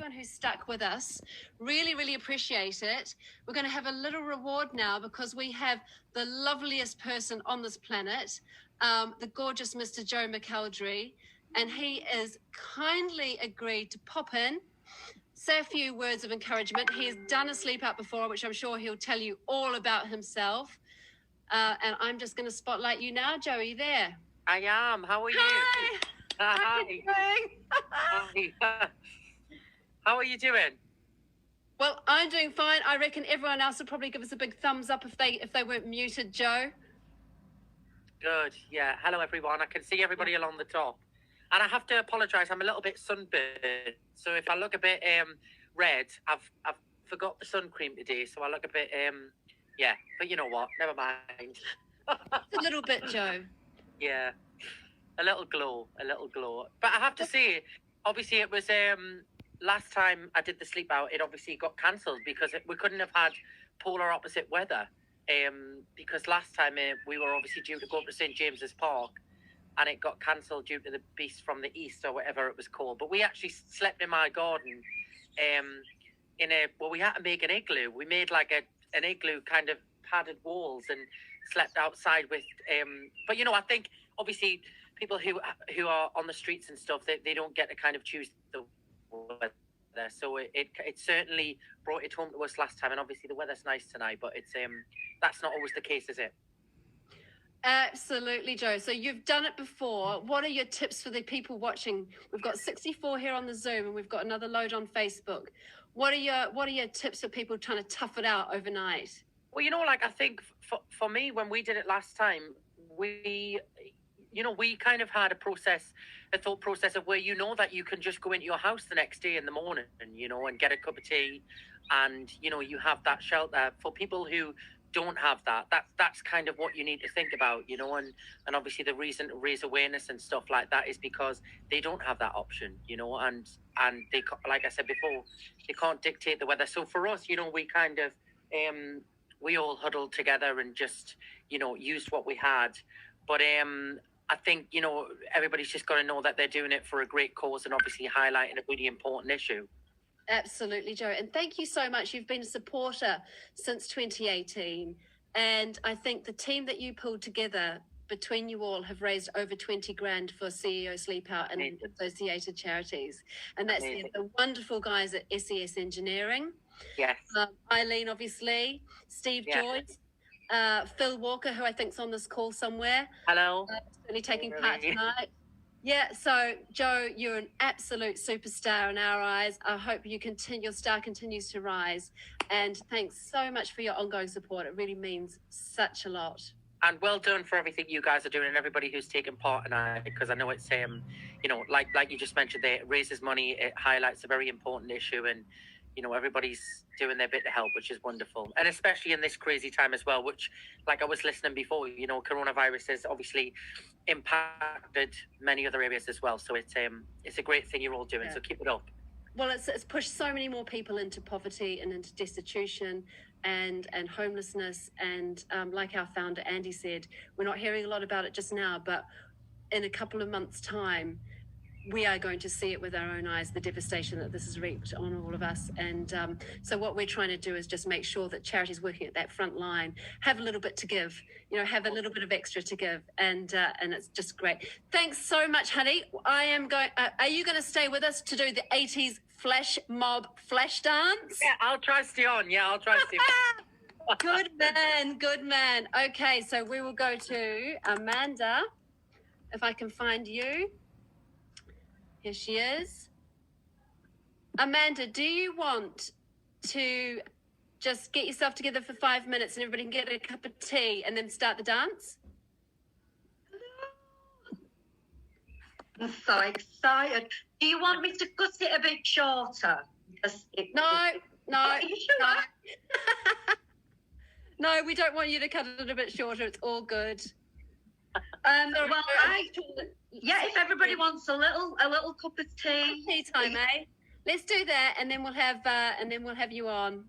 everyone who's stuck with us. Really, really appreciate it. We're going to have a little reward now because we have the loveliest person on this planet, the gorgeous Mr. Joe McElderry, and he is kindly agreed to pop in, say a few words of encouragement. He has done a sleep out before, which I'm sure he'll tell you all about himself. And I'm just going to spotlight you now. Joe, are you there? I am. How are you? Hi. How are you doing? Hi. How are you doing? Well, I'm doing fine. I reckon everyone else would probably give us a big thumbs up if they weren't muted, Joe. Good. Yeah. Hello, everyone. I can see everybody along the top. And I have to apologise. I'm a little bit sunburned. So if I look a bit red, I've forgot the sun cream today. So I look a bit, yeah. But you know what? Never mind. A little bit, Joe. Yeah. A little glow. But I have to say, obviously it was last time I did the sleep out, it obviously got cancelled because we couldn't have had polar opposite weather. Because last time we were obviously due to go up to St James's Park and it got cancelled due to the beast from the east or whatever it was called. But we actually slept in my garden we had to make an igloo. We made like an igloo kind of padded walls and slept outside with but you know, I think obviously people who are on the streets and stuff, they don't get to kind of choose the weather. So it certainly brought it home to us last time, and obviously the weather's nice tonight, but it's that's not always the case, is it? Absolutely, Joe. So you've done it before. What are your tips for the people watching? We've got 64 here on the Zoom, and we've got another load on Facebook. What are your tips for people trying to tough it out overnight? Well, you know, like I think for me, when we did it last time, we kind of had a thought process of where you know that you can just go into your house the next day in the morning, and get a cup of tea, and you have that shelter. For people who don't have that, that's kind of what you need to think about, and obviously the reason to raise awareness and stuff like that is because they don't have that option, and they, like I said before, they can't dictate the weather. So for us, we kind of we all huddled together and just used what we had. But I think everybody's just got to know that they're doing it for a great cause and obviously highlighting a really important issue. Absolutely, Joe. And thank you so much. You've been a supporter since 2018. And I think the team that you pulled together between you all have raised over 20 grand for CEO Sleep Out and associated charities. And that's the wonderful guys at SES Engineering. Yes. Eileen, obviously. Steve Joyce. Phil Walker, who I think's on this call somewhere. Hello. Certainly taking part tonight. Yeah, so Joe, you're an absolute superstar in our eyes. I hope your star continues to rise. And thanks so much for your ongoing support. It really means such a lot. And well done for everything you guys are doing and everybody who's taken part tonight, because I know it's like you just mentioned there, it raises money, it highlights a very important issue, and everybody's doing their bit to help, which is wonderful. And especially in this crazy time as well, which, like I was listening before, coronavirus has obviously impacted many other areas as well. So it's a great thing you're all doing. Yeah. So keep it up. Well, it's pushed so many more people into poverty and into destitution and homelessness. And like our founder, Andy, said, we're not hearing a lot about it just now, but in a couple of months' time, we are going to see it with our own eyes, the devastation that this has reaped on all of us. And so what we're trying to do is just make sure that charities working at that front line have a little bit to give, have a little bit of extra to give. And it's just great. Thanks so much, honey. I am going, are you going to stay with us to do the 80s flash mob flash dance? Yeah, I'll try to stay on. Good man. Okay, so we will go to Amanda, if I can find you. Here she is. Amanda, do you want to just get yourself together for 5 minutes and everybody can get a cup of tea and then start the dance? I'm so excited. Do you want me to cut it a bit shorter? No. Are you sure? No, we don't want you to cut it a bit shorter. It's all good. If everybody wants a little cup of tea. Tea time, eh? Let's do that, and then we'll have you on.